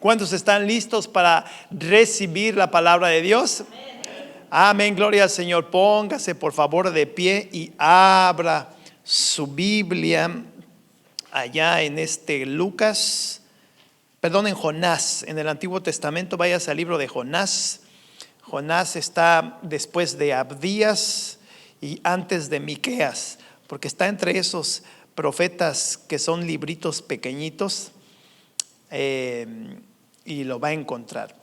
¿Cuántos están listos para recibir la palabra de Dios? Amén, gloria al Señor. Póngase por favor de pie y abra su Biblia allá en en Jonás, en el Antiguo Testamento. Váyase al libro de Jonás. Jonás está después de Abdías y antes de Miqueas, porque está entre esos profetas que son libritos pequeñitos, y lo va a encontrar.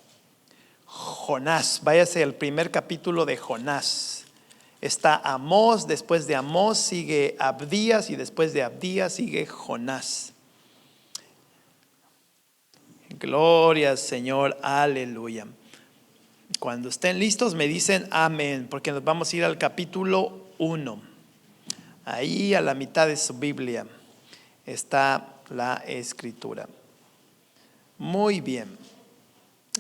Jonás, váyase al primer capítulo de Jonás. Está Amós, después de Amós sigue Abdías y después de Abdías sigue Jonás. Gloria al Señor, aleluya. Cuando estén listos me dicen amén, porque nos vamos a ir al capítulo 1. Ahí a la mitad de su Biblia está la escritura. Muy bien.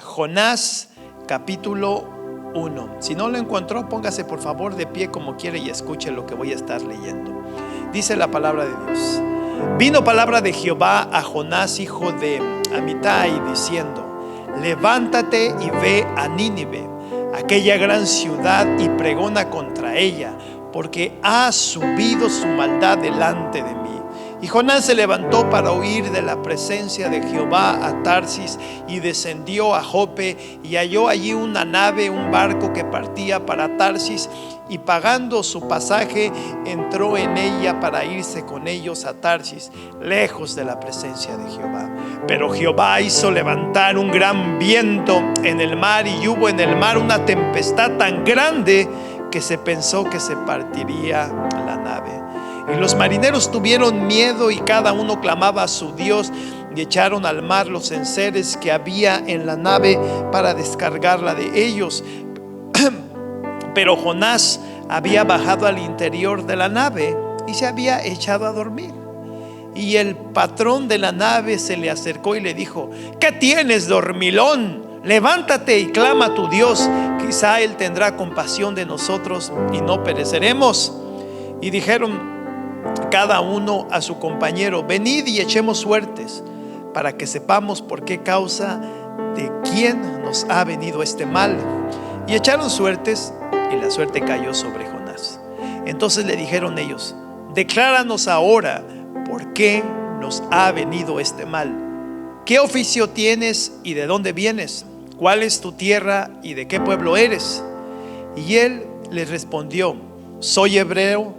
Jonás capítulo 1. Si no lo encontró, póngase por favor de pie como quiere y escuche lo que voy a estar leyendo. Dice la palabra de Dios: vino palabra de Jehová a Jonás, hijo de Amitai, diciendo: levántate y ve a Nínive, aquella gran ciudad, y pregona contra ella, porque ha subido su maldad delante de mí. Y Jonás se levantó para huir de la presencia de Jehová a Tarsis, y descendió a Jope, y halló allí una nave, un barco que partía para Tarsis, y pagando su pasaje entró en ella para irse con ellos a Tarsis, lejos de la presencia de Jehová. Pero Jehová hizo levantar un gran viento en el mar, y hubo en el mar una tempestad tan grande que se pensó que se partiría la nave. Y los marineros tuvieron miedo, y cada uno clamaba a su Dios, y echaron al mar los enseres que había en la nave para descargarla de ellos. Pero Jonás había bajado al interior de la nave y se había echado a dormir. Y el patrón de la nave se le acercó y le dijo: ¿qué tienes, dormilón? Levántate y clama a tu Dios, quizá Él tendrá compasión de nosotros y no pereceremos. Y dijeron cada uno a su compañero: venid y echemos suertes, para que sepamos por qué causa de quién nos ha venido este mal. Y echaron suertes, y la suerte cayó sobre Jonás. Entonces le dijeron ellos: decláranos ahora por qué nos ha venido este mal. ¿Qué oficio tienes y de dónde vienes? ¿Cuál es tu tierra y de qué pueblo eres? Y él les respondió: soy hebreo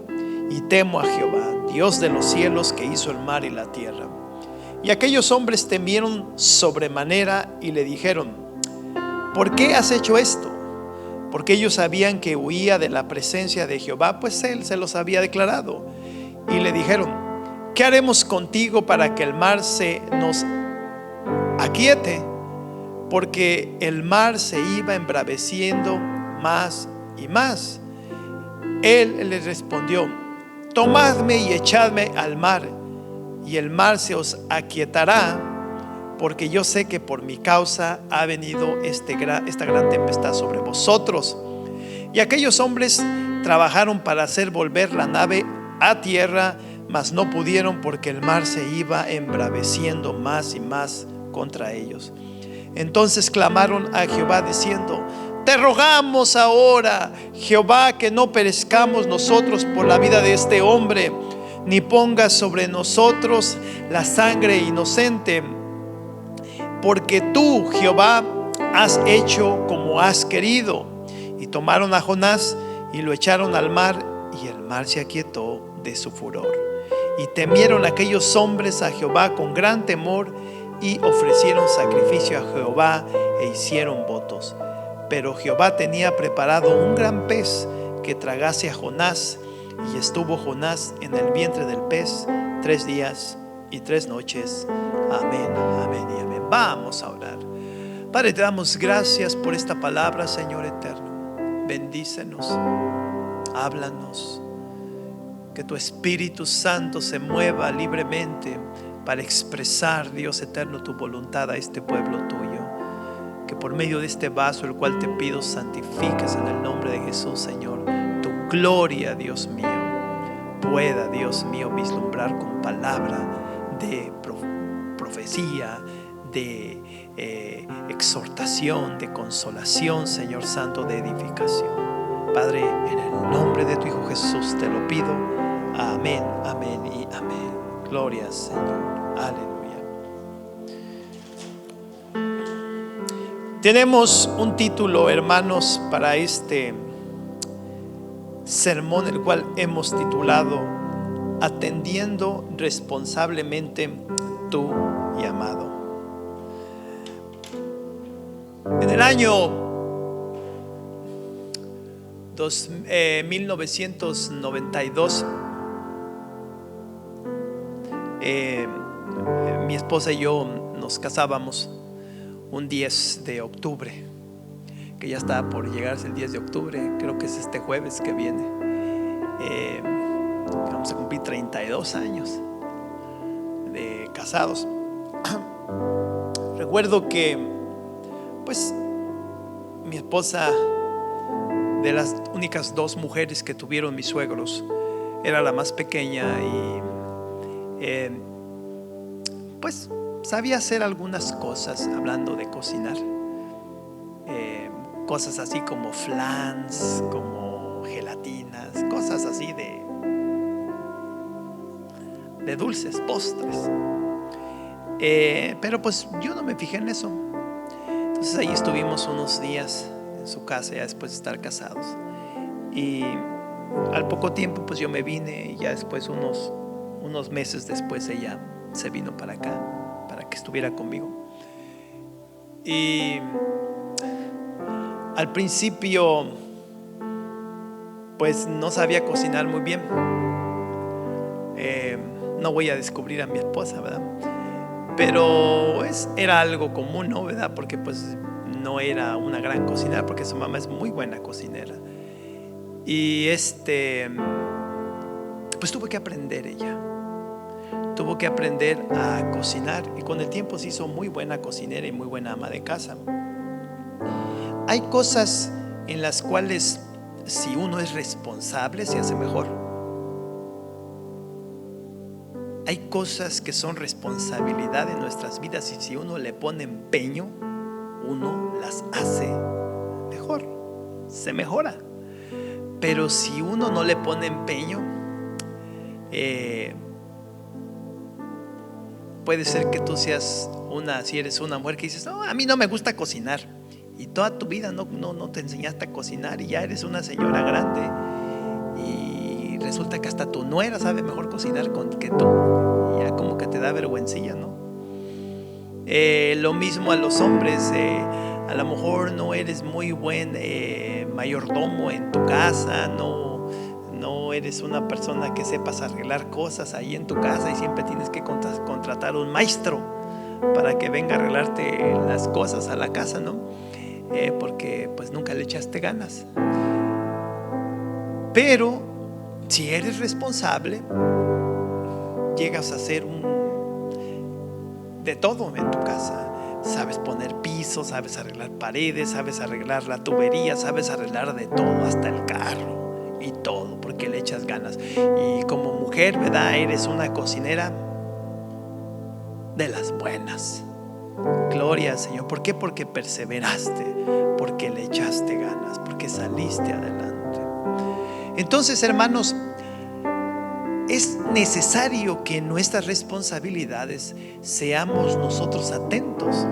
y temo a Jehová, Dios de los cielos, que hizo el mar y la tierra. Y aquellos hombres temieron sobremanera y le dijeron: ¿por qué has hecho esto? Porque ellos sabían que huía de la presencia de Jehová, pues él se los había declarado. Y le dijeron: ¿qué haremos contigo para que el mar se nos aquiete? Porque el mar se iba embraveciendo más y más. Él les respondió: tomadme y echadme al mar, y el mar se os aquietará, porque yo sé que por mi causa ha venido esta gran tempestad sobre vosotros. Y aquellos hombres trabajaron para hacer volver la nave a tierra, mas no pudieron, porque el mar se iba embraveciendo más y más contra ellos. Entonces clamaron a Jehová diciendo: te rogamos ahora, Jehová, que no perezcamos nosotros por la vida de este hombre, ni pongas sobre nosotros la sangre inocente, porque tú, Jehová, has hecho como has querido. Y tomaron a Jonás y lo echaron al mar, y el mar se aquietó de su furor. Y temieron aquellos hombres a Jehová con gran temor, y ofrecieron sacrificio a Jehová e hicieron votos. Pero Jehová tenía preparado un gran pez que tragase a Jonás, y estuvo Jonás en el vientre del pez 3 días y 3 noches. Amén, amén y amén. Vamos a orar. Padre, te damos gracias por esta palabra, Señor eterno. Bendícenos, háblanos, que tu Espíritu Santo se mueva libremente para expresar, Dios eterno, tu voluntad a este pueblo tuyo. Que por medio de este vaso, el cual te pido santifiques en el nombre de Jesús, Señor, tu gloria, Dios mío, pueda, Dios mío, vislumbrar con palabra de profecía, de exhortación, de consolación, Señor Santo, de edificación. Padre, en el nombre de tu Hijo Jesús te lo pido. Amén, amén y amén. Gloria, Señor. Aleluya. Tenemos un título, hermanos, para este sermón, el cual hemos titulado Atendiendo responsablemente tu llamado. En el año 1992, mi esposa y yo nos casábamos un 10 de octubre, que ya está por llegarse el 10 de octubre, creo que es este jueves que viene. Vamos a cumplir 32 años de casados. Recuerdo que, pues, mi esposa, de las únicas dos mujeres que tuvieron mis suegros, era la más pequeña y pues sabía hacer algunas cosas, hablando de cocinar, cosas así como flans, como gelatinas, cosas así de dulces, postres. Pero pues yo no me fijé en eso. Entonces ahí estuvimos unos días en su casa, ya después de estar casados, y al poco tiempo pues yo me vine, y ya después unos meses después ella se vino para acá para que estuviera conmigo. Y al principio pues no sabía cocinar muy bien. No voy a descubrir a mi esposa, ¿verdad? Pero era algo común, ¿no? ¿Verdad? Porque pues no era una gran cocinera, porque su mamá es muy buena cocinera. Y pues tuvo que aprender ella. Tuvo que aprender a cocinar, y con el tiempo se hizo muy buena cocinera y muy buena ama de casa. Hay cosas en las cuales, si uno es responsable, se hace mejor. Hay cosas que son responsabilidad de nuestras vidas, y si uno le pone empeño, uno las hace mejor, se mejora. Pero si uno no le pone empeño, puede ser que tú seas si eres una mujer que dices, no, a mí no me gusta cocinar, y toda tu vida no te enseñaste a cocinar, y ya eres una señora grande, y resulta que hasta tu nuera sabe mejor cocinar que tú, y ya como que te da vergüencilla, ¿no? Lo mismo a los hombres. A lo mejor no eres muy buen mayordomo en tu casa, no eres una persona que sepas arreglar cosas ahí en tu casa, y siempre tienes que contratar un maestro para que venga a arreglarte las cosas a la casa, ¿no? Porque pues nunca le echaste ganas. Pero si eres responsable, llegas a hacer de todo en tu casa. Sabes poner pisos, sabes arreglar paredes, sabes arreglar la tubería, sabes arreglar de todo, hasta el carro y todo, porque le echas ganas. Y como mujer, ¿verdad? Eres una cocinera de las buenas. Gloria al Señor. ¿Por qué? Porque perseveraste, porque le echaste ganas, porque saliste adelante. Entonces, hermanos, es necesario que en nuestras responsabilidades seamos nosotros atentos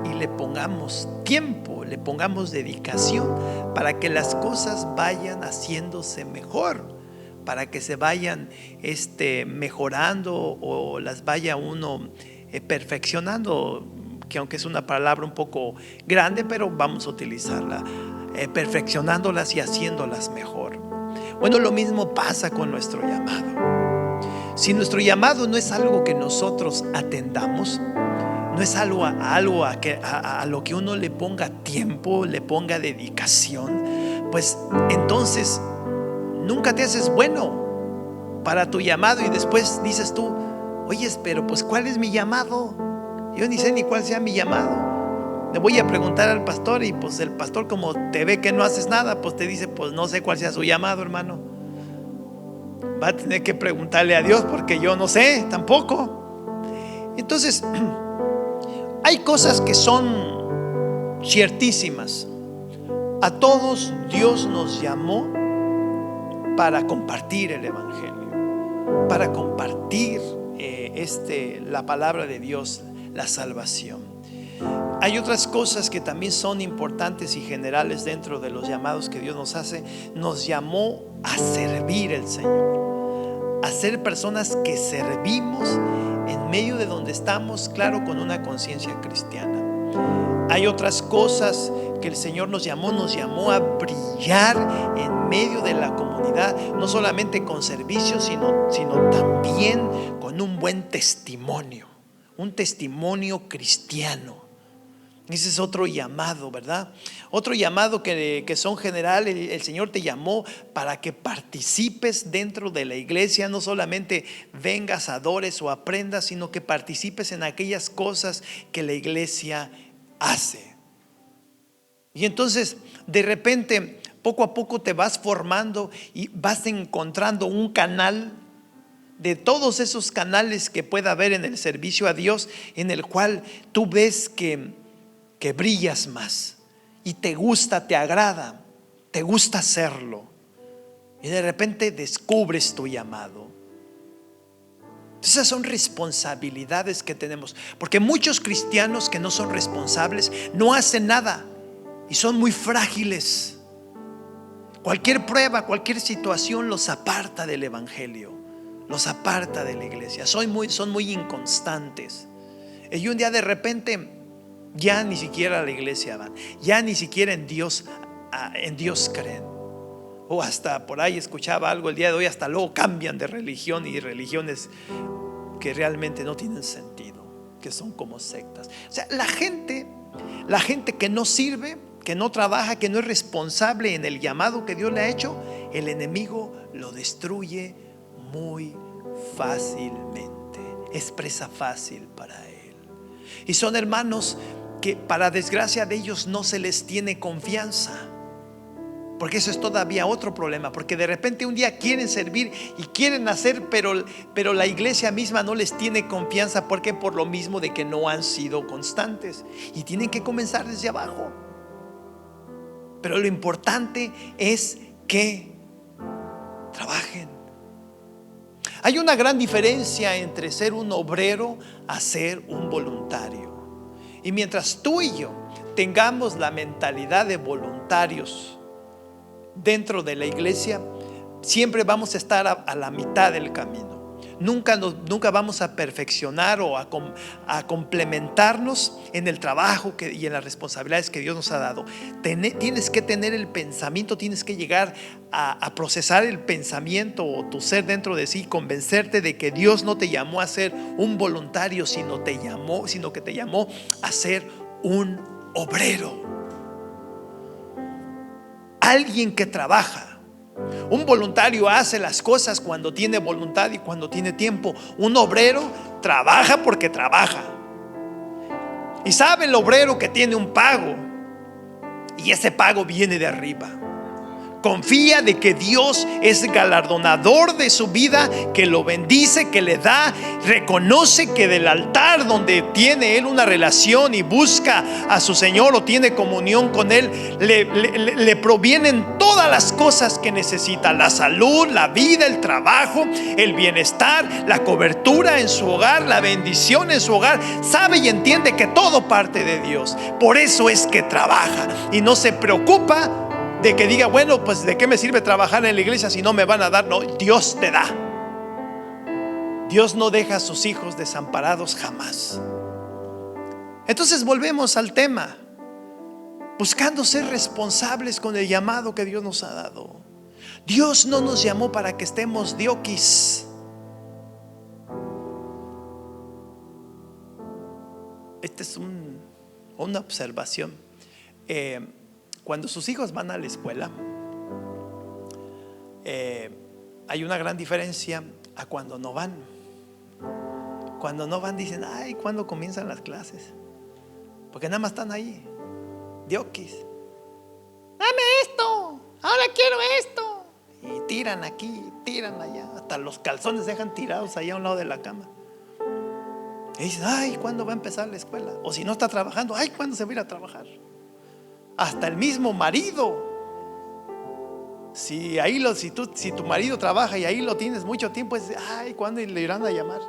y le pongamos tiempo, le pongamos dedicación, para que las cosas vayan haciéndose mejor, para que se vayan mejorando, o las vaya uno perfeccionando, que aunque es una palabra un poco grande, pero vamos a utilizarla, perfeccionándolas y haciéndolas mejor. Bueno, lo mismo pasa con nuestro llamado. Si nuestro llamado no es algo que nosotros atendamos, no es algo a lo que uno le ponga tiempo, le ponga dedicación, pues entonces nunca te haces bueno para tu llamado, y después dices tú, oye, pero pues ¿cuál es mi llamado? Yo ni sé ni cuál sea mi llamado. Le voy a preguntar al pastor, y pues el pastor, como te ve que no haces nada, pues te dice, pues no sé cuál sea su llamado, hermano. Va a tener que preguntarle a Dios, porque yo no sé tampoco. Entonces, Hay cosas que son ciertísimas. A todos Dios nos llamó para compartir el evangelio, para compartir la palabra de Dios, la salvación. Hay otras cosas que también son importantes y generales dentro de los llamados que Dios nos hace. Nos llamó a servir al Señor, a ser personas que servimos en medio de donde estamos, claro, con una conciencia cristiana. Hay otras cosas que el Señor nos llamó a brillar en medio de la comunidad, no solamente con servicio, sino también con un buen testimonio, un testimonio cristiano. Ese es otro llamado, ¿verdad? Otro llamado que son general. El Señor te llamó para que participes dentro de la iglesia. No solamente vengas, adores o aprendas, sino que participes en aquellas cosas que la iglesia hace. Y entonces de repente, poco a poco te vas formando y vas encontrando un canal de todos esos canales que pueda haber en el servicio a Dios, en el cual tú ves que brillas más y te gusta, te agrada, te gusta hacerlo, y de repente descubres tu llamado. Esas son responsabilidades que tenemos, porque muchos cristianos que no son responsables no hacen nada y son muy frágiles. Cualquier prueba, cualquier situación los aparta del evangelio, los aparta de la iglesia. Son muy inconstantes. Y un día de repente ya ni siquiera a la iglesia van, ya ni siquiera en Dios creen. O hasta por ahí escuchaba algo el día de hoy, hasta luego cambian de religión, y religiones que realmente no tienen sentido, que son como sectas. O sea, la gente que no sirve, que no trabaja, que no es responsable en el llamado que Dios le ha hecho, el enemigo lo destruye muy fácilmente. Es presa fácil para él. Y son hermanos que, para desgracia de ellos, no se les tiene confianza, porque eso es todavía otro problema. Porque de repente un día quieren servir y quieren hacer, pero la iglesia misma no les tiene confianza. ¿Por qué? Por lo mismo de que no han sido constantes y tienen que comenzar desde abajo. Pero lo importante es que trabajen. Hay una gran diferencia entre ser un obrero a ser un voluntario. Y mientras tú y yo tengamos la mentalidad de voluntarios dentro de la iglesia, siempre vamos a estar a la mitad del camino. Nunca vamos a perfeccionar o a complementarnos en el trabajo y en las responsabilidades que Dios nos ha dado. Tienes que tener el pensamiento, tienes que llegar a procesar el pensamiento o tu ser dentro de sí, convencerte de que Dios no te llamó a ser un voluntario, sino que te llamó a ser un obrero, alguien que trabaja. Un voluntario hace las cosas cuando tiene voluntad y cuando tiene tiempo. Un obrero trabaja porque trabaja. Y sabe el obrero que tiene un pago, y ese pago viene de arriba. Confía de que Dios es galardonador de su vida, que lo bendice, que le da. Reconoce que del altar donde tiene él una relación y busca a su Señor o tiene comunión con él, le provienen todas las cosas que necesita: la salud, la vida, el trabajo, el bienestar, la cobertura en su hogar, la bendición en su hogar. Sabe y entiende que todo parte de Dios. Por eso es que trabaja y no se preocupa de que diga, bueno, pues de qué me sirve trabajar en la iglesia si no me van a dar. No, Dios te da. Dios no deja a sus hijos desamparados jamás. Entonces volvemos al tema, buscando ser responsables con el llamado que Dios nos ha dado. Dios no nos llamó para que estemos dioquis. Esta es una observación. Cuando sus hijos van a la escuela, hay una gran diferencia a cuando no van. Cuando no van dicen, ay, ¿cuándo comienzan las clases? Porque nada más están ahí, dioquis. Dame esto, ahora quiero esto. Y tiran aquí, tiran allá. Hasta los calzones dejan tirados allá a un lado de la cama. Y dices, ay, ¿cuándo va a empezar la escuela? O si no está trabajando, ay, ¿cuándo se va a ir a trabajar? Hasta el mismo marido. Si tu marido trabaja y ahí lo tienes mucho tiempo, es, ay, ¿cuándo le irán a llamar?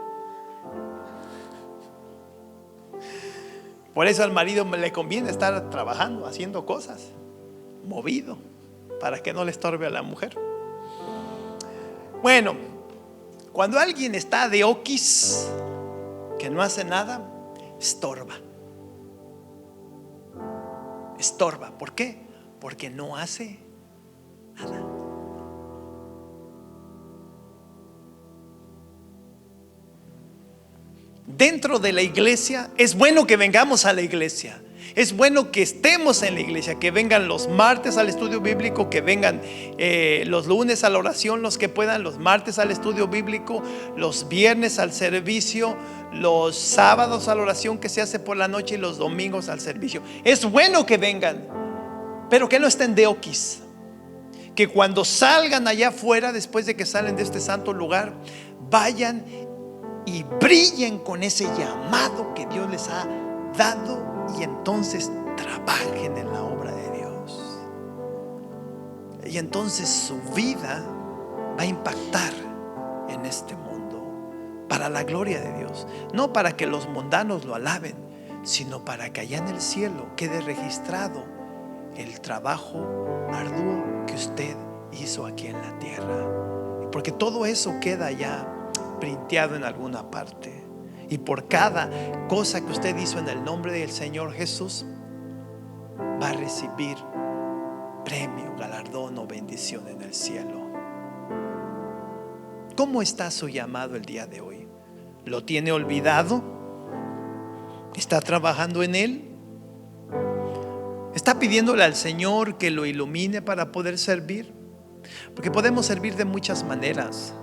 Por eso al marido le conviene estar trabajando, haciendo cosas, movido, para que no le estorbe a la mujer. Bueno, cuando alguien está de oquis, que no hace nada, estorba. Estorba. ¿Por qué? Porque no hace nada. Dentro de la iglesia, es bueno que vengamos a la iglesia. Es bueno que estemos en la iglesia, que vengan los martes al estudio bíblico, que vengan los lunes a la oración, los que puedan, los martes al estudio bíblico, los viernes al servicio, los sábados a la oración que se hace por la noche y los domingos al servicio. Es bueno que vengan, pero que no estén de oquis. Que cuando salgan allá afuera, después de que salen de este santo lugar, vayan y brillen con ese llamado que Dios les ha dado, y entonces trabajen en la obra de Dios. Y entonces su vida va a impactar en este mundo para la gloria de Dios. No para que los mundanos lo alaben, sino para que allá en el cielo quede registrado el trabajo arduo que usted hizo aquí en la tierra. Porque todo eso queda ya printeado en alguna parte. Y por cada cosa que usted hizo en el nombre del Señor Jesús, va a recibir premio, galardón o bendición en el cielo. ¿Cómo está su llamado el día de hoy? ¿Lo tiene olvidado? ¿Está trabajando en él? ¿Está pidiéndole al Señor que lo ilumine para poder servir? Porque podemos servir de muchas maneras.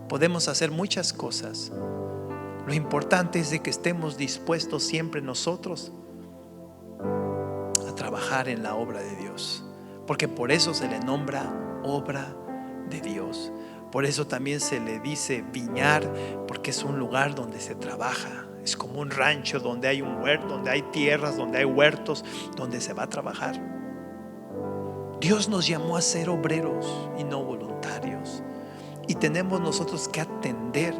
Podemos hacer muchas cosas. Lo importante es de que estemos dispuestos siempre nosotros a trabajar en la obra de Dios, porque por eso se le nombra obra de Dios. Por eso también se le dice viñar, porque es un lugar donde se trabaja. Es como un rancho donde hay un huerto, donde hay tierras, donde hay huertos, donde se va a trabajar. Dios nos llamó a ser obreros y no voluntarios, y tenemos nosotros que atender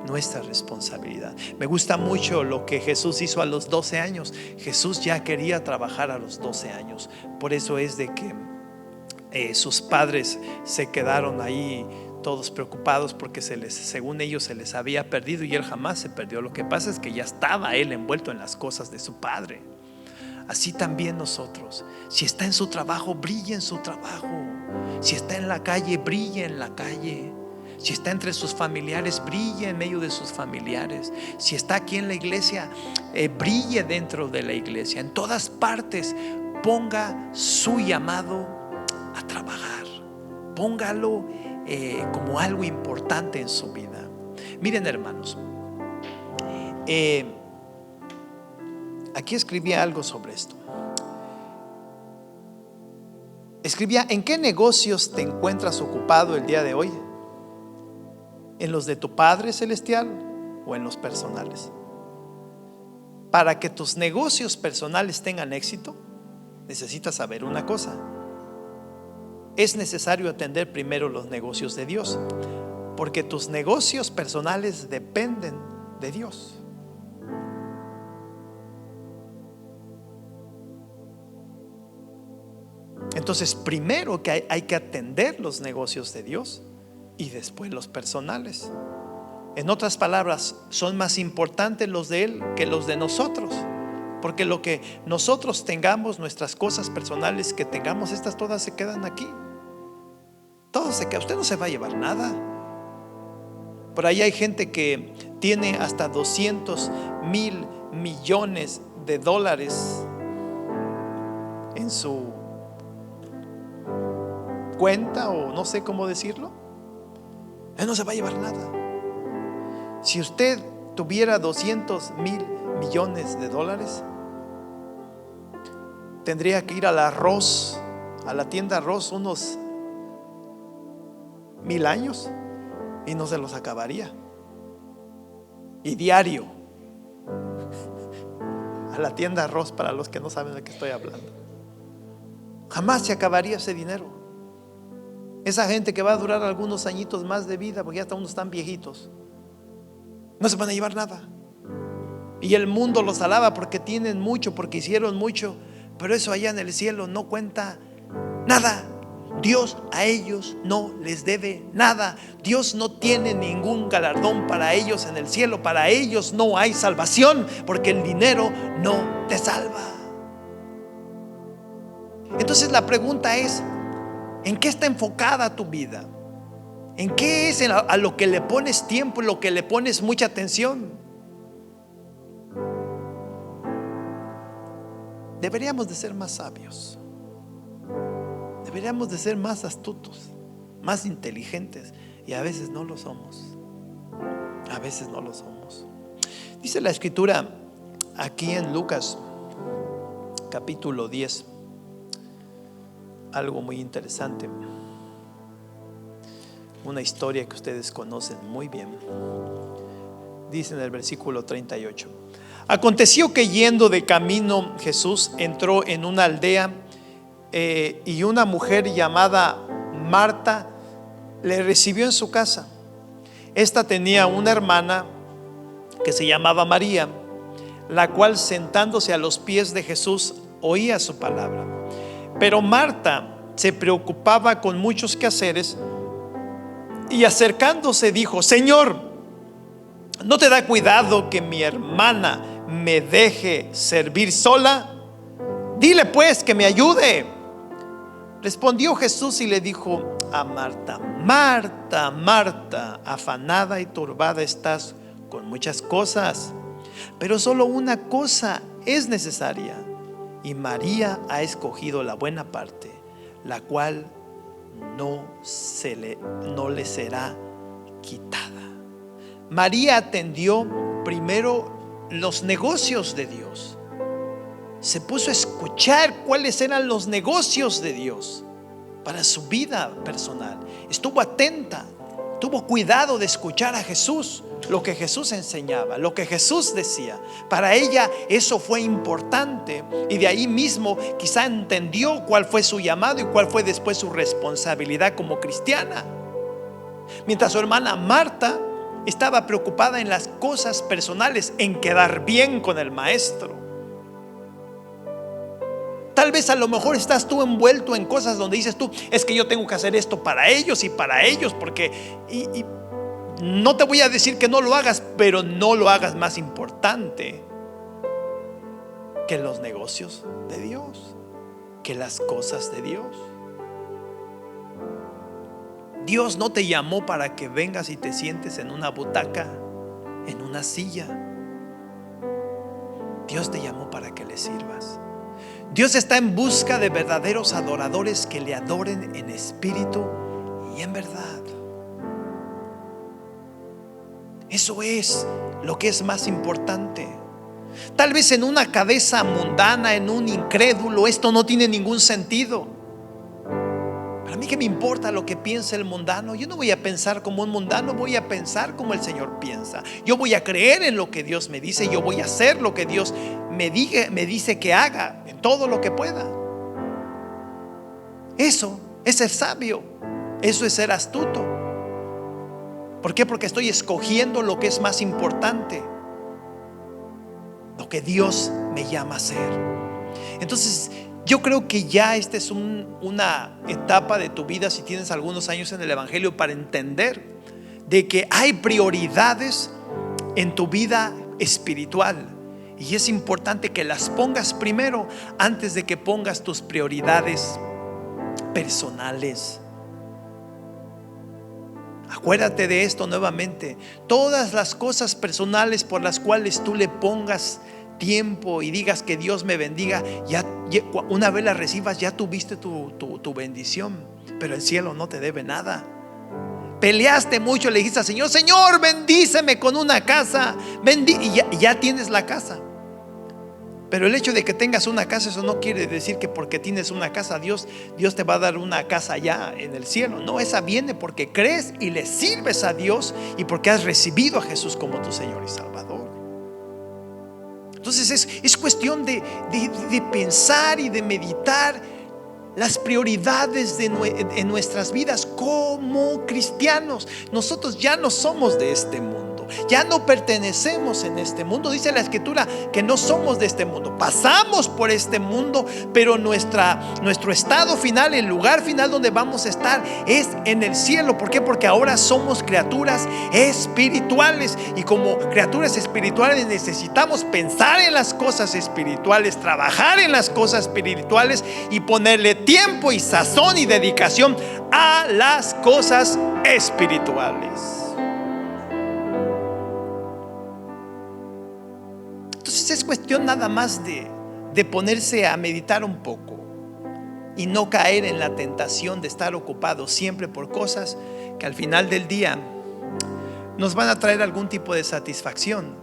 nuestra responsabilidad. Me gusta mucho lo que Jesús hizo a los 12 años. Jesús ya quería trabajar a los 12 años. Por eso es de que sus padres se quedaron ahí todos preocupados, porque según ellos se les había perdido, y él jamás se perdió. Lo que pasa es que ya estaba él envuelto en las cosas de su padre. Así también nosotros, si está en su trabajo, brille en su trabajo. Si está en la calle, brille en la calle. Si está entre sus familiares, brille en medio de sus familiares. Si está aquí en la iglesia, brille dentro de la iglesia. En todas partes ponga su llamado a trabajar. Póngalo como algo importante en su vida. Miren, hermanos, aquí escribía algo sobre esto. Escribía: ¿en qué negocios te encuentras ocupado el día de hoy? ¿En los de tu Padre Celestial o en los personales? Para que tus negocios personales tengan éxito, necesitas saber una cosa: es necesario atender primero los negocios de Dios, porque tus negocios personales dependen de Dios. Entonces, primero que hay que atender los negocios de Dios y después los personales. En otras palabras, son más importantes los de Él que los de nosotros, porque lo que nosotros tengamos, nuestras cosas personales que tengamos, estas todas se quedan aquí. Todo se queda. Usted no se va a llevar nada. Por ahí hay gente que tiene hasta 200,000 millones de dólares en su cuenta, o no sé cómo decirlo. Él no se va a llevar nada. Si usted tuviera 200,000 millones de dólares, tendría que ir al arroz, a la tienda arroz, unos 1000 años y no se los acabaría. Y diario, a la tienda arroz, para los que no saben de qué estoy hablando. Jamás se acabaría ese dinero. Esa gente que va a durar algunos añitos más de vida, porque ya hasta unos están viejitos, no se van a llevar nada. Y el mundo los alaba porque tienen mucho, porque hicieron mucho, pero eso allá en el cielo no cuenta nada. Dios a ellos no les debe nada. Dios no tiene ningún galardón para ellos en el cielo. Para ellos no hay salvación, porque el dinero no te salva. Entonces la pregunta es: ¿en qué está enfocada tu vida? ¿En qué es a lo que le pones tiempo, en lo que le pones mucha atención? Deberíamos de ser más sabios. Deberíamos de ser más astutos, más inteligentes, y a veces no lo somos. A veces no lo somos. Dice la escritura aquí en Lucas capítulo 10 algo muy interesante, una historia que ustedes conocen muy bien. Dice en el versículo 38: aconteció que yendo de camino Jesús entró en una aldea, y una mujer llamada Marta le recibió en su casa. Esta tenía una hermana que se llamaba María, la cual, sentándose a los pies de Jesús, oía su palabra. Pero Marta se preocupaba con muchos quehaceres, y acercándose dijo: Señor, ¿no te da cuidado que mi hermana me deje servir sola? Dile pues que me ayude. Respondió Jesús y le dijo a Marta: Marta, Marta, afanada y turbada estás con muchas cosas, pero solo una cosa es necesaria, y María ha escogido la buena parte, la cual no le será quitada. María atendió primero los negocios de Dios. Se puso a escuchar cuáles eran los negocios de Dios para su vida personal. Estuvo atenta, tuvo cuidado de escuchar a Jesús, lo que Jesús enseñaba, lo que Jesús decía. Para ella eso fue importante, y de ahí mismo quizá entendió cuál fue su llamado y cuál fue después su responsabilidad como cristiana. Mientras su hermana Marta estaba preocupada en las cosas personales, en quedar bien con el maestro. Tal vez a lo mejor estás tú envuelto en cosas donde dices tú: es que yo tengo que hacer esto para ellos y para ellos, porque y no te voy a decir que no lo hagas, pero no lo hagas más importante que los negocios de Dios, que las cosas de Dios. Dios no te llamó para que vengas y te sientes en una butaca, en una silla. Dios te llamó para que le sirvas. Dios está en busca de verdaderos adoradores que le adoren en espíritu y en verdad. Eso es lo que es más importante. Tal vez en una cabeza mundana, en un incrédulo, esto no tiene ningún sentido. Para mí, ¿qué me importa lo que piense el mundano? Yo no voy a pensar como un mundano, voy a pensar como el Señor piensa. Yo voy a creer en lo que Dios me dice. Yo voy a hacer lo que Dios me dice que haga, en todo lo que pueda. Eso es ser sabio. Eso es ser astuto. ¿Por qué? Porque estoy escogiendo lo que es más importante, lo que Dios me llama a hacer. Entonces, yo creo que ya esta es una etapa de tu vida, si tienes algunos años en el Evangelio, para entender de que hay prioridades en tu vida espiritual, y es importante que las pongas primero antes de que pongas tus prioridades personales. Acuérdate de esto nuevamente: todas las cosas personales por las cuales tú le pongas tiempo y digas que Dios me bendiga, ya una vez la recibas, ya tuviste tu bendición, pero el cielo no te debe nada. Peleaste mucho, le dijiste al Señor: Señor, bendíceme con una casa, y ya tienes la casa. Pero el hecho de que tengas una casa, eso no quiere decir que porque tienes una casa Dios te va a dar una casa allá en el cielo. No, esa viene porque crees y le sirves a Dios, y porque has recibido a Jesús como tu Señor y Salvador. Entonces es cuestión de pensar y de meditar las prioridades en nuestras vidas como cristianos. Nosotros ya no somos de este mundo, ya no pertenecemos en este mundo. Dice la Escritura que no somos de este mundo, pasamos por este mundo, pero nuestro estado final, el lugar final donde vamos a estar es en el cielo. ¿Por qué? Porque ahora somos criaturas espirituales, y como criaturas espirituales necesitamos pensar en las cosas espirituales, trabajar en las cosas espirituales y ponerle tiempo y sazón y dedicación a las cosas espirituales. Entonces es cuestión nada más de ponerse a meditar un poco y no caer en la tentación de estar ocupado siempre por cosas que al final del día nos van a traer algún tipo de satisfacción,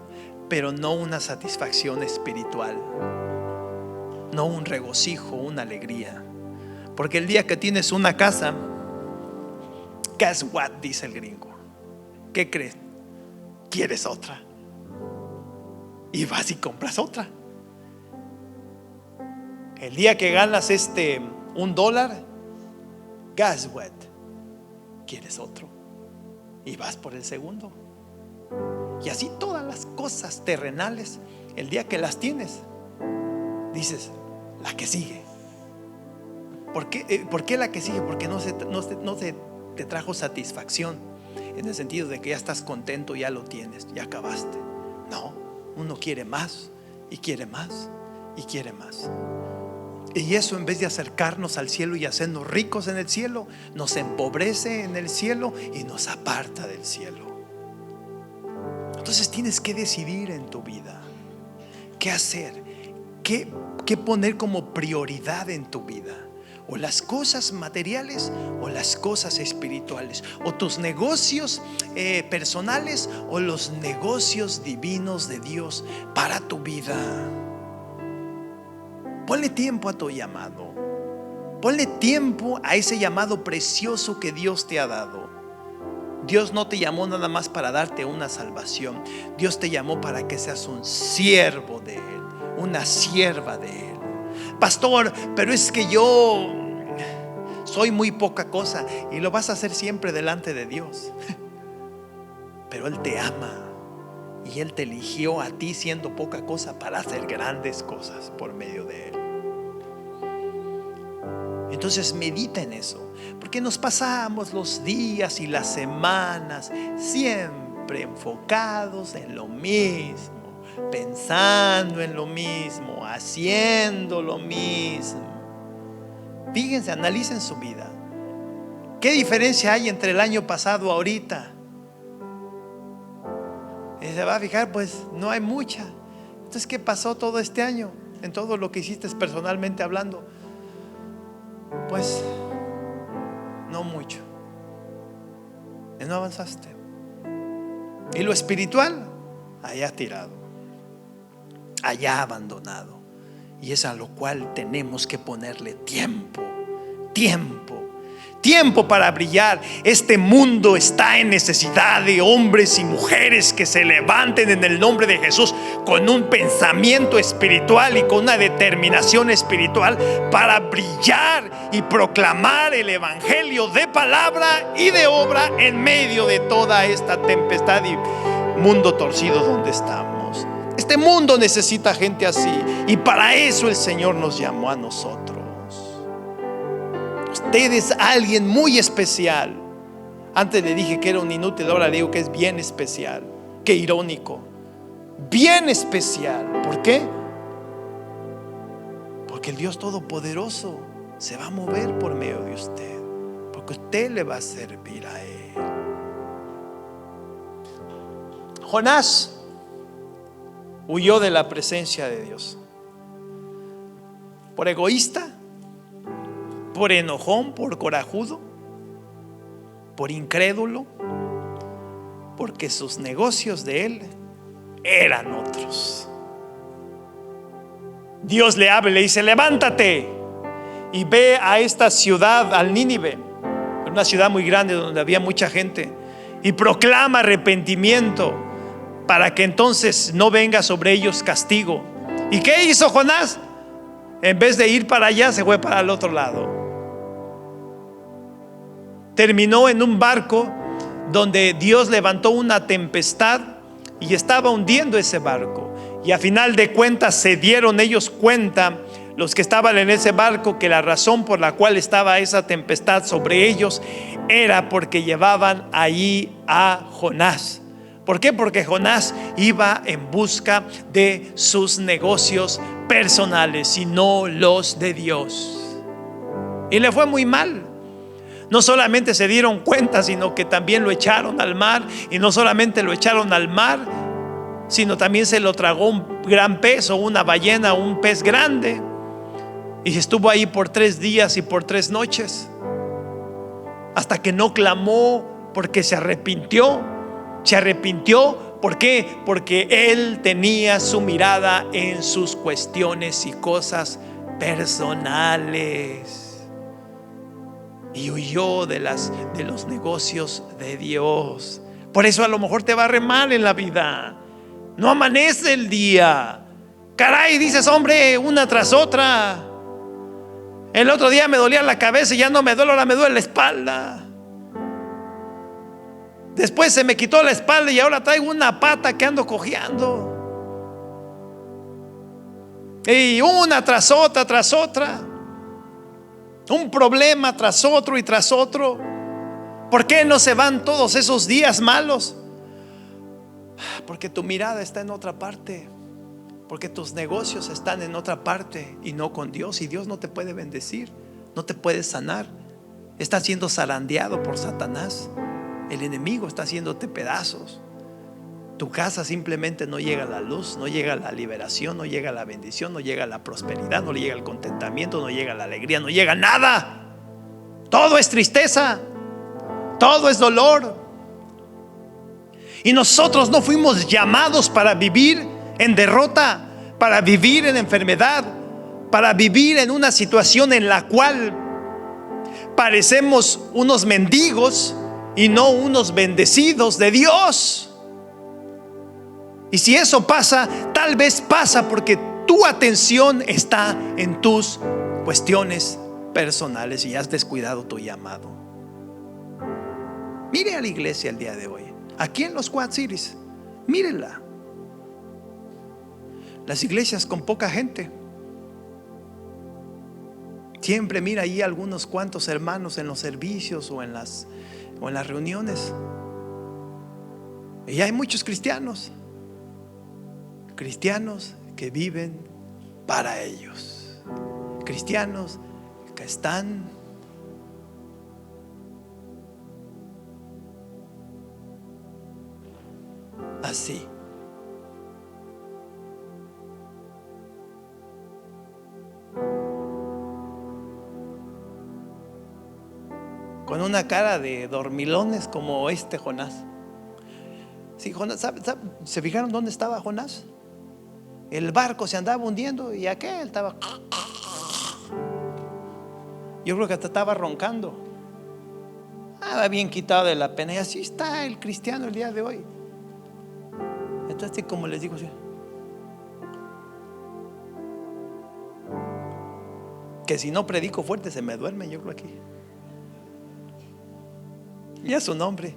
pero no una satisfacción espiritual, no un regocijo, una alegría. Porque el día que tienes una casa, guess what, dice el gringo, ¿qué crees? ¿Quieres otra? Y vas y compras otra. El día que ganas $1, guess what, quieres otro y vas por el segundo. Y así todas las cosas terrenales, el día que las tienes, dices, la que sigue. ¿Por qué la que sigue? Porque no te trajo satisfacción, en el sentido de que ya estás contento, ya lo tienes, ya acabaste. No, uno quiere más y quiere más y quiere más. Y eso, en vez de acercarnos al cielo y hacernos ricos en el cielo, nos empobrece en el cielo y nos aparta del cielo. Entonces tienes que decidir en tu vida qué hacer, qué poner como prioridad en tu vida. O las cosas materiales o las cosas espirituales, o tus negocios personales o los negocios divinos de Dios para tu vida. Ponle tiempo a tu llamado, ponle tiempo a ese llamado precioso que Dios te ha dado. Dios no te llamó nada más para darte una salvación. Dios te llamó para que seas un siervo de Él, una sierva de Él. Pastor, pero es que yo soy muy poca cosa. Y lo vas a hacer siempre delante de Dios. Pero Él te ama y Él te eligió a ti siendo poca cosa para hacer grandes cosas por medio de Él. Entonces medita en eso, porque nos pasamos los días y las semanas siempre enfocados en lo mismo, pensando en lo mismo, haciendo lo mismo. Fíjense, analicen su vida. ¿Qué diferencia hay entre el año pasado a ahorita? Y se va a fijar, pues no hay mucha. Entonces, ¿qué pasó todo este año? En todo lo que hiciste personalmente hablando, pues no mucho. Y no avanzaste. Y lo espiritual, allá tirado, allá abandonado. Y es a lo cual tenemos que ponerle tiempo para brillar. Este mundo está en necesidad de hombres y mujeres que se levanten en el nombre de Jesús con un pensamiento espiritual y con una determinación espiritual para brillar y proclamar el evangelio de palabra y de obra en medio de toda esta tempestad y mundo torcido donde estamos. Este mundo necesita gente así, y para eso el Señor nos llamó a nosotros. Usted es alguien muy especial. Antes le dije que era un inútil, ahora le digo que es bien especial. Qué irónico. Bien especial. ¿Por qué? Porque el Dios Todopoderoso se va a mover por medio de usted, porque usted le va a servir a Él. Jonás huyó de la presencia de Dios por egoísta, por enojón, por corajudo, por incrédulo, porque sus negocios de él eran otros. Dios le habla y le dice: levántate y ve a esta ciudad, al Nínive, una ciudad muy grande donde había mucha gente, y proclama arrepentimiento para que entonces no venga sobre ellos castigo. ¿Y qué hizo Jonás? En vez de ir para allá, se fue para el otro lado. Terminó en un barco donde Dios levantó una tempestad y estaba hundiendo ese barco. Y a final de cuentas se dieron ellos cuenta, los que estaban en ese barco, que la razón por la cual estaba esa tempestad sobre ellos era porque llevaban ahí a Jonás. ¿Por qué? Porque Jonás iba en busca de sus negocios personales y no los de Dios. Y le fue muy mal. No solamente se dieron cuenta, sino que también lo echaron al mar. Y no solamente lo echaron al mar, sino también se lo tragó un gran pez, o una ballena, un pez grande. Y estuvo ahí por 3 días y por 3 noches, hasta que no clamó, porque se arrepintió. Se arrepintió, ¿por qué? Porque él tenía su mirada en sus cuestiones y cosas personales, y huyó de los negocios de Dios. Por eso a lo mejor te va re mal en la vida. No amanece el día. Caray, dices, hombre, una tras otra. El otro día me dolía la cabeza y ya no me duele, ahora me duele la espalda. Después se me quitó la espalda y ahora traigo una pata que ando cojeando. Y una tras otra, tras otra. Un problema tras otro y tras otro. ¿Por qué no se van todos esos días malos? Porque tu mirada está en otra parte. Porque tus negocios están en otra parte y no con Dios. Y Dios no te puede bendecir, no te puede sanar. Estás siendo zarandeado por Satanás. El enemigo está haciéndote pedazos. Tu casa simplemente no llega a la luz, no llega a la liberación, no llega a la bendición, no llega a la prosperidad, no llega al contentamiento, no llega a la alegría, no llega a nada. Todo es tristeza, todo es dolor. Y nosotros no fuimos llamados para vivir en derrota, para vivir en enfermedad, para vivir en una situación en la cual parecemos unos mendigos y no unos bendecidos de Dios. Y si eso pasa, tal vez pasa porque tu atención está en tus cuestiones personales y has descuidado tu llamado. Mire a la iglesia el día de hoy, aquí en los Quad Cities, mírenla. Las iglesias con poca gente. Siempre mira ahí algunos cuantos hermanos en los servicios o en las reuniones. Y hay muchos cristianos que viven para ellos, cristianos que están así. Con una cara de dormilones como Jonás. Sí, Jonás, ¿se fijaron dónde estaba Jonás? El barco se andaba hundiendo y aquel estaba. Yo creo que hasta estaba roncando. Bien quitado de la pena. Y así está el cristiano el día de hoy. Entonces, como les digo, que si no predico fuerte se me duerme, yo creo aquí. Y a su nombre.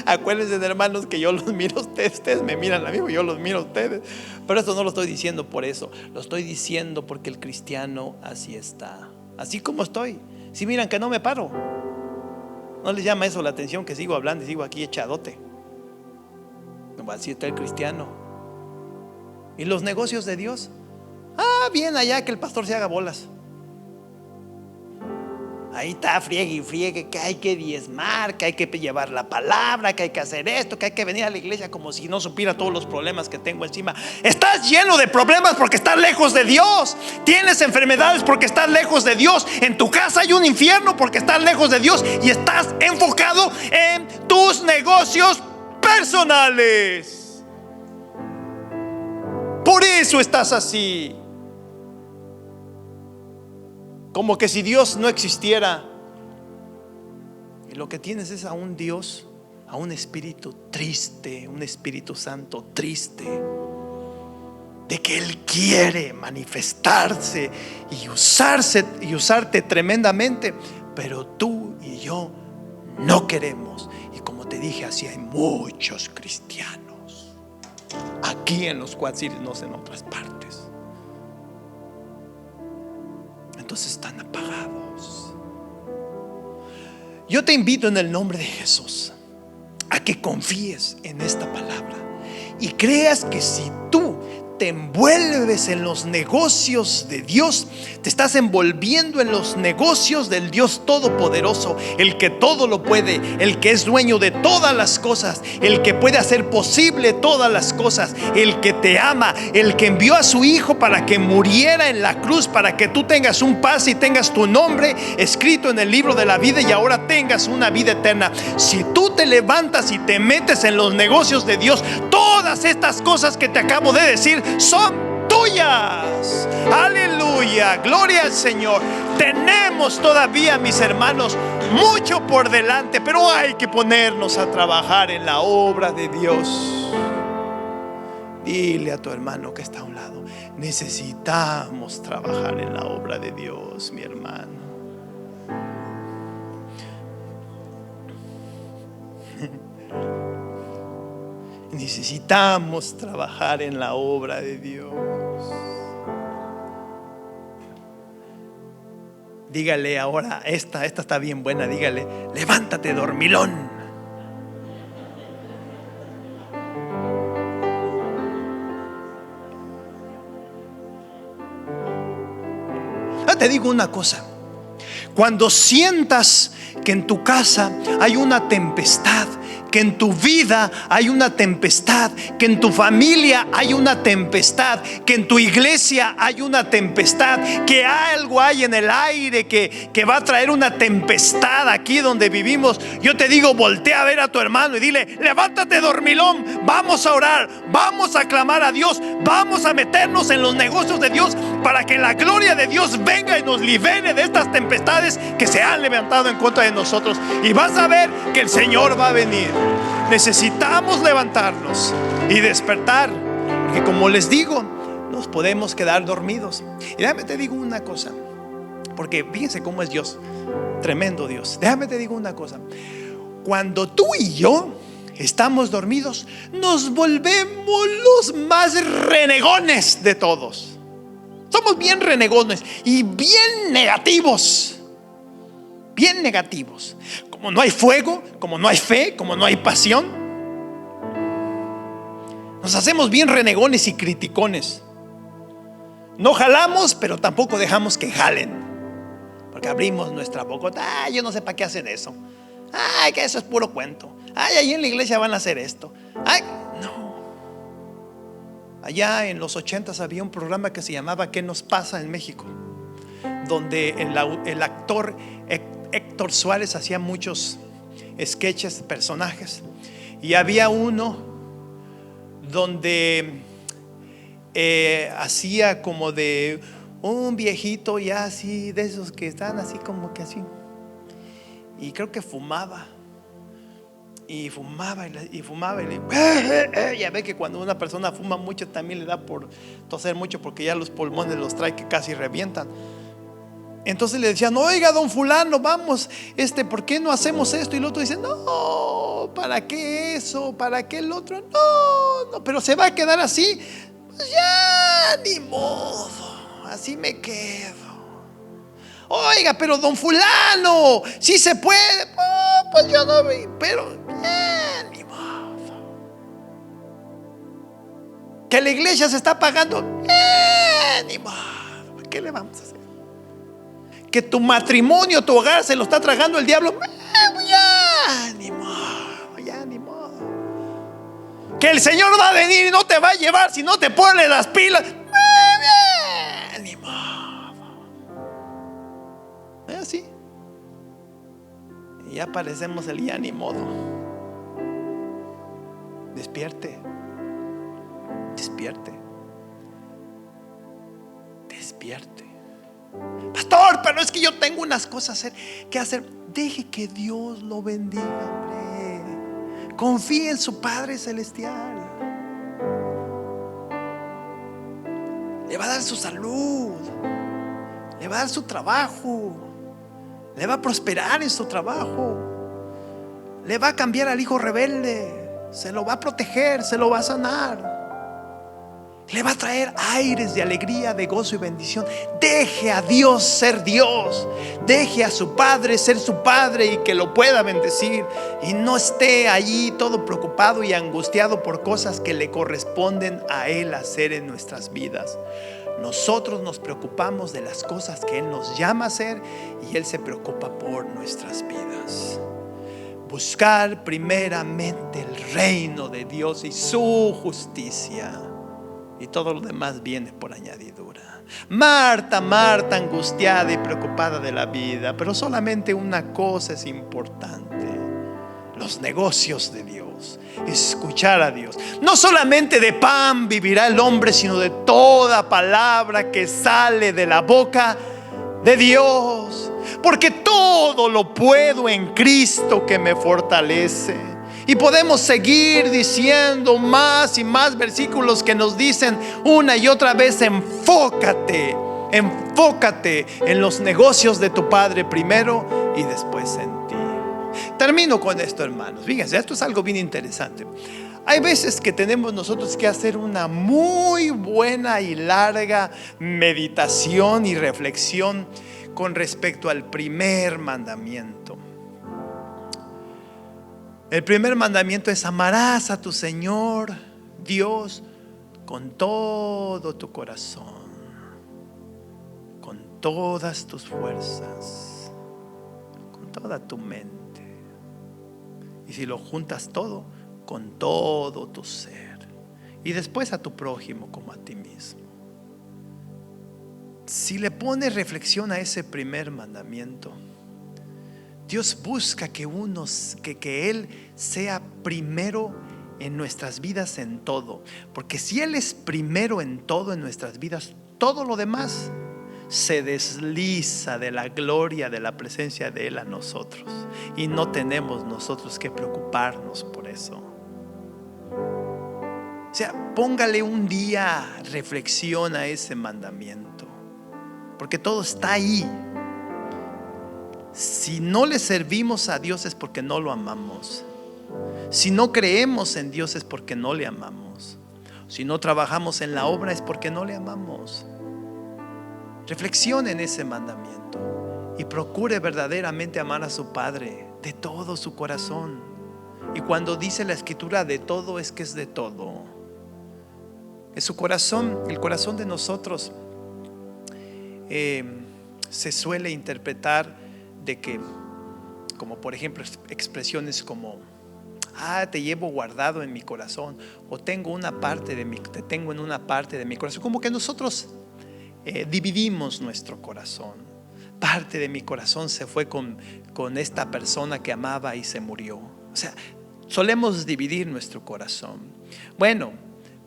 Acuérdense, hermanos, que yo los miro a ustedes me miran a mí, yo los miro a ustedes. Pero esto no lo estoy diciendo por eso, lo estoy diciendo porque el cristiano así está, así como estoy. Si miran que no me paro, ¿no les llama eso la atención que sigo hablando y sigo aquí echadote? Así está el cristiano. ¿Y los negocios de Dios? Bien allá que el pastor se haga bolas. Ahí está, friegue y friegue, que hay que diezmar, que hay que llevar la palabra, que hay que hacer esto, que hay que venir a la iglesia como si no supiera todos los problemas que tengo encima. Estás lleno de problemas porque estás lejos de Dios. Tienes enfermedades porque estás lejos de Dios. En tu casa hay un infierno porque estás lejos de Dios y estás enfocado en tus negocios personales. Por eso estás así. Como que si Dios no existiera. Y lo que tienes es a un Dios a un espíritu triste, un Espíritu Santo triste, de que Él quiere manifestarse y usarte tremendamente, pero tú y yo no queremos. Y como te dije, así hay muchos cristianos aquí en los Quad Cities, no sé, en otras partes. Entonces están apagados. Yo te invito en el nombre de Jesús a que confíes en esta palabra y creas que si tú te envuelves en los negocios de Dios, te estás envolviendo en los negocios del Dios Todopoderoso, el que todo lo puede, el que es dueño de todas las cosas, el que puede hacer posible todas las cosas, el que te ama, el que envió a su Hijo para que muriera en la cruz, para que tú tengas un paz y tengas tu nombre escrito en el libro de la vida y ahora tengas una vida eterna. Si tú te levantas y te metes en los negocios de Dios, todas estas cosas que te acabo de decir son tuyas. Aleluya, gloria al Señor. Tenemos todavía, mis hermanos, mucho por delante, pero hay que ponernos a trabajar en la obra de Dios. Dile a tu hermano que está a un lado: necesitamos trabajar en la obra de Dios, mi hermano. Necesitamos trabajar en la obra de Dios. Dígale ahora, esta está bien buena, dígale: levántate, dormilón. Te digo una cosa: cuando sientas que en tu casa hay una tempestad, que en tu vida hay una tempestad, que en tu familia hay una tempestad, que en tu iglesia hay una tempestad, que algo hay en el aire que va a traer una tempestad aquí donde vivimos, yo te digo, voltea a ver a tu hermano y dile: levántate, dormilón, vamos a orar, vamos a clamar a Dios, vamos a meternos en los negocios de Dios para que la gloria de Dios venga y nos libere de estas tempestades que se han levantado en contra de nosotros. Y vas a ver que el Señor va a venir. Necesitamos levantarnos y despertar, porque como les digo, nos podemos quedar dormidos. Y déjame te digo una cosa, porque fíjense cómo es Dios, tremendo Dios. Déjame te digo una cosa: cuando tú y yo estamos dormidos, nos volvemos los más renegones de todos. Somos bien renegones y bien negativos. Bien negativos. Como no hay fuego, como no hay fe, como no hay pasión, nos hacemos bien renegones y criticones. No jalamos, pero tampoco dejamos que jalen, porque abrimos nuestra boca: ay, yo no sé para qué hacen eso. Ay, que eso es puro cuento. Ay, ahí en la iglesia van a hacer esto. Ay, no. Allá en los 80s había un programa que se llamaba ¿Qué nos pasa en México?, donde el actor Héctor Suárez hacía muchos sketches, personajes, y había uno donde hacía como de un viejito ya así, de esos que están así como que así, y creo que fumaba y fumaba y fumaba y ya ve que cuando una persona fuma mucho también le da por toser mucho, porque ya los pulmones los trae que casi revientan. Entonces le decían: oiga, don fulano, vamos, ¿por qué no hacemos esto? Y el otro dice: no, ¿para qué eso? ¿Para qué el otro? No, pero se va a quedar así. Pues ya, ni modo, así me quedo. Oiga, pero don fulano, sí se puede. Oh, pues yo no, pero ni modo. Que la iglesia se está pagando, ni modo. ¿Qué le vamos a hacer? Que tu matrimonio, tu hogar se lo está tragando el diablo, ya ni modo, ya ni modo. Que el Señor va a venir y no te va a llevar si no te pones las pilas, ni modo. Es así. Y ya parecemos el ya ni modo. Despierte. Despierte. Despierte. Pastor, pero es que yo tengo unas cosas que hacer. Deje que Dios lo bendiga, hombre. Confíe en su Padre Celestial. Le va a dar su salud, le va a dar su trabajo, le va a prosperar en su trabajo, le va a cambiar al hijo rebelde, se lo va a proteger, se lo va a sanar, le va a traer aires de alegría, de gozo y bendición. Deje a Dios ser Dios, deje a su Padre ser su Padre y que lo pueda bendecir, y no esté allí todo preocupado y angustiado por cosas que le corresponden a Él hacer en nuestras vidas. Nosotros nos preocupamos de las cosas que Él nos llama a hacer, y Él se preocupa por nuestras vidas. Buscar primeramente el reino de Dios y su justicia, y todo lo demás viene por añadidura. Marta, Marta, angustiada y preocupada de la vida, pero solamente una cosa es importante: los negocios de Dios, escuchar a Dios. No solamente de pan vivirá el hombre, sino de toda palabra que sale de la boca de Dios. Porque todo lo puedo en Cristo que me fortalece. Y podemos seguir diciendo más y más versículos que nos dicen una y otra vez: enfócate en los negocios de tu Padre primero y después en ti. Termino con esto, hermanos. Fíjense, esto es algo bien interesante. Hay veces que tenemos nosotros que hacer una muy buena y larga meditación y reflexión con respecto al primer mandamiento. El primer mandamiento es: amarás a tu Señor Dios con todo tu corazón, con todas tus fuerzas, con toda tu mente, y si lo juntas todo, con todo tu ser, y después a tu prójimo como a ti mismo. Si le pones reflexión a ese primer mandamiento, Dios busca que Él sea primero en nuestras vidas en todo. Porque si Él es primero en todo en nuestras vidas, todo lo demás se desliza de la gloria, de la presencia de Él a nosotros, y no tenemos nosotros que preocuparnos por eso. O sea, póngale un día reflexión a ese mandamiento, porque todo está ahí. Si no le servimos a Dios es porque no lo amamos. Si no creemos en Dios es porque no le amamos. Si no trabajamos en la obra es porque no le amamos. Reflexione en ese mandamiento y procure verdaderamente amar a su Padre de todo su corazón. Y cuando dice la Escritura de todo, es que es de todo. Es su corazón, el corazón de nosotros. Se suele interpretar de que, como por ejemplo, expresiones como: te llevo guardado en mi corazón, o te tengo en una parte de mi corazón. Como que nosotros dividimos nuestro corazón. Parte de mi corazón se fue con esta persona que amaba y se murió. O sea, solemos dividir nuestro corazón. Bueno,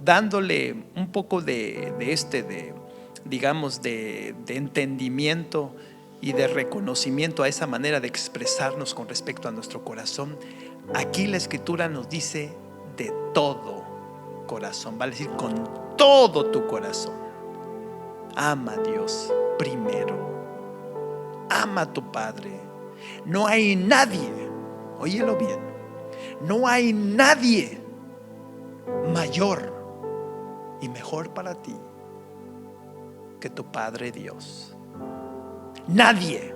dándole un poco de entendimiento y de reconocimiento a esa manera de expresarnos con respecto a nuestro corazón, aquí la Escritura nos dice de todo corazón, vale decir con todo tu corazón. Ama a Dios primero, ama a tu Padre. No hay nadie, óyelo bien, no hay nadie mayor y mejor para ti que tu Padre Dios. Nadie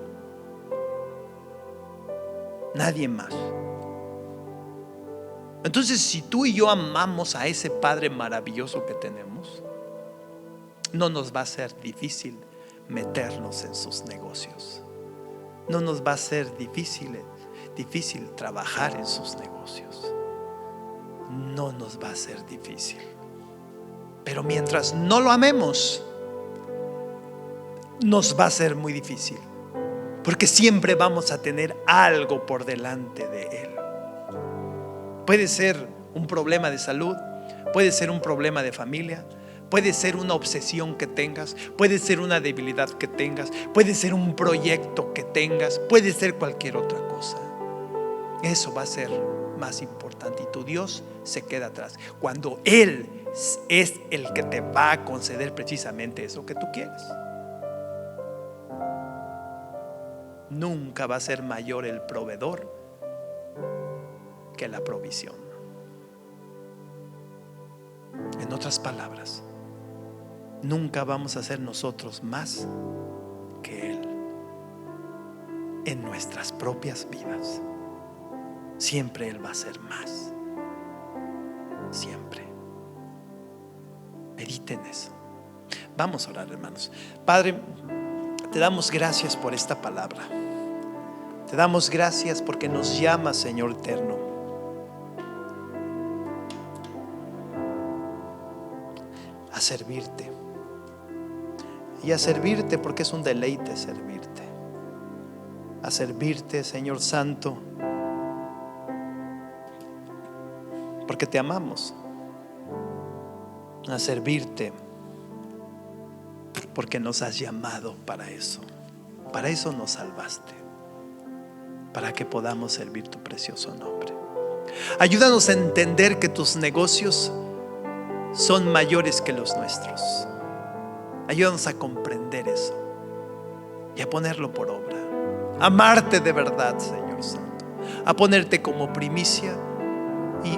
más. Entonces, si tú y yo amamos a ese Padre maravilloso que tenemos, no nos va a ser difícil meternos en sus negocios. No nos va a ser difícil trabajar en sus negocios. No nos va a ser difícil. Pero mientras no lo amemos, nos va a ser muy difícil, porque siempre vamos a tener algo por delante de Él. Puede ser un problema de salud, puede ser un problema de familia, puede ser una obsesión que tengas, puede ser una debilidad que tengas, puede ser un proyecto que tengas, puede ser cualquier otra cosa. Eso va a ser más importante. importante y tu Dios se queda atrás. Cuando Él es el que te va a conceder precisamente eso que tú quieres. Nunca va a ser mayor el proveedor que la provisión. En otras palabras, nunca vamos a ser nosotros más que Él en nuestras propias vidas. Siempre Él va a ser más. Siempre. Mediten eso. Vamos a orar, hermanos. Padre, te damos gracias por esta palabra. Te damos gracias porque nos llamas, Señor eterno, a servirte. Y a servirte porque es un deleite servirte. A servirte, Señor Santo, porque te amamos. A servirte porque nos has llamado para eso. Para eso nos salvaste, para que podamos servir tu precioso nombre. Ayúdanos a entender que tus negocios son mayores que los nuestros. Ayúdanos a comprender eso y a ponerlo por obra. Amarte de verdad, Señor Santo. A ponerte como primicia y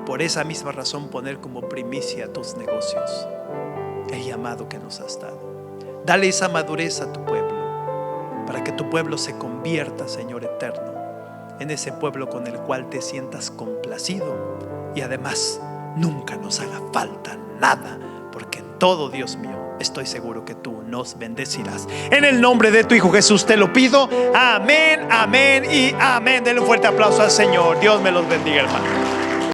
por esa misma razón poner como primicia tus negocios, el llamado que nos has dado. Dale esa madurez a tu pueblo, para que tu pueblo se convierta, Señor eterno, en ese pueblo con el cual te sientas complacido y además nunca nos haga falta nada, porque en todo, Dios mío, estoy seguro que tú nos bendecirás. En el nombre de tu Hijo Jesús te lo pido. Amén, amén y amén. Denle un fuerte aplauso al Señor. Dios me los bendiga, hermano.